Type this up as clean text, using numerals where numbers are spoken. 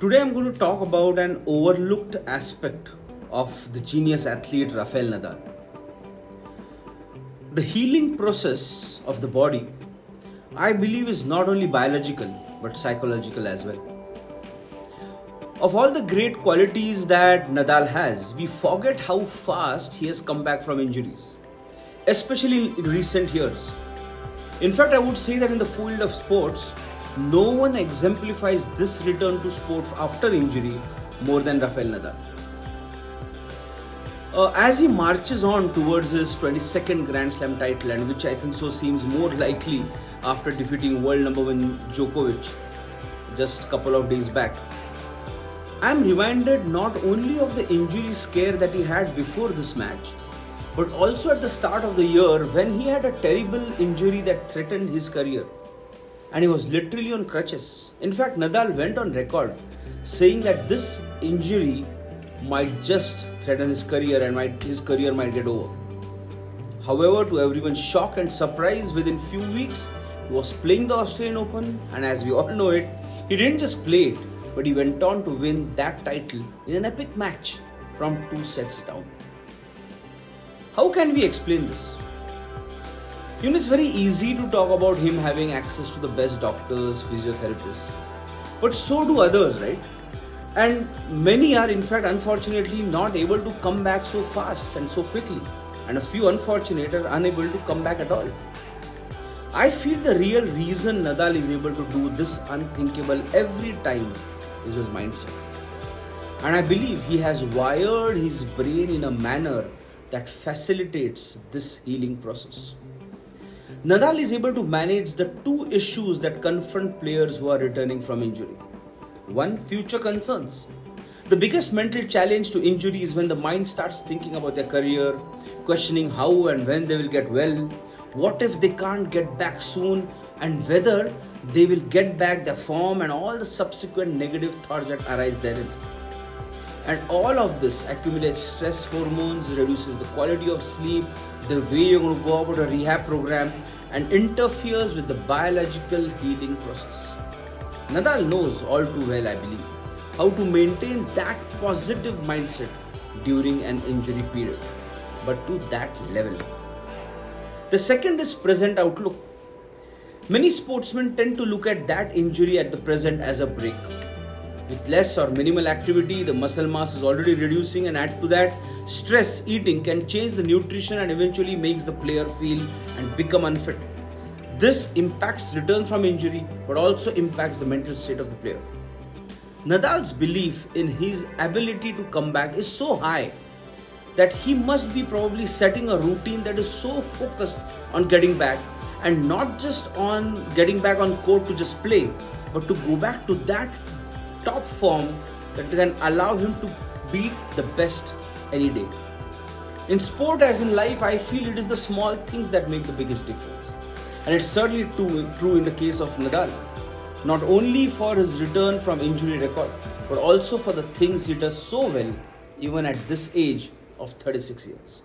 Today I'm going to talk about an overlooked aspect of the genius athlete Rafael Nadal. The healing process of the body, I believe, is not only biological but psychological as well. Of all the great qualities that Nadal has, we forget how fast he has come back from injuries, especially in recent years. In fact, I would say that in the field of sports, no one exemplifies this return to sport after injury more than Rafael Nadal. As he marches on towards his 22nd Grand Slam title, and which I think so seems more likely after defeating world number one Djokovic just a couple of days back, I am reminded not only of the injury scare that he had before this match, but also at the start of the year when he had a terrible injury that threatened his career. And he was literally on crutches. In fact, Nadal went on record saying that this injury might just threaten his career and his career might get over. However, to everyone's shock and surprise, within few weeks, he was playing the Australian Open, and as we all know it, he didn't just play it, but he went on to win that title in an epic match from 2 sets down. How can we explain this? It's very easy to talk about him having access to the best doctors, physiotherapists, but so do others, right? And many are, in fact, unfortunately not able to come back so fast and so quickly, and a few unfortunate are unable to come back at all. I feel the real reason Nadal is able to do this unthinkable every time is his mindset. And I believe he has wired his brain in a manner that facilitates this healing process. Nadal is able to manage the two issues that confront players who are returning from injury. One, future concerns. The biggest mental challenge to injury is when the mind starts thinking about their career, questioning how and when they will get well, what if they can't get back soon, and whether they will get back their form, and all the subsequent negative thoughts that arise therein. And all of this accumulates stress hormones, reduces the quality of sleep, the way you're going to go about a rehab program, and interferes with the biological healing process. Nadal knows all too well, I believe, how to maintain that positive mindset during an injury period, but to that level. The second is present outlook. Many sportsmen tend to look at that injury at the present as a break. With less or minimal activity, the muscle mass is already reducing, and add to that, stress eating can change the nutrition and eventually makes the player feel and become unfit. This impacts return from injury, but also impacts the mental state of the player. Nadal's belief in his ability to come back is so high that he must be probably setting a routine that is so focused on getting back, and not just on getting back on court to just play, but to go back to that top form that can allow him to beat the best any day. In sport as in life, I feel it is the small things that make the biggest difference. And it's certainly true in the case of Nadal. Not only for his return from injury record, but also for the things he does so well even at this age of 36 years.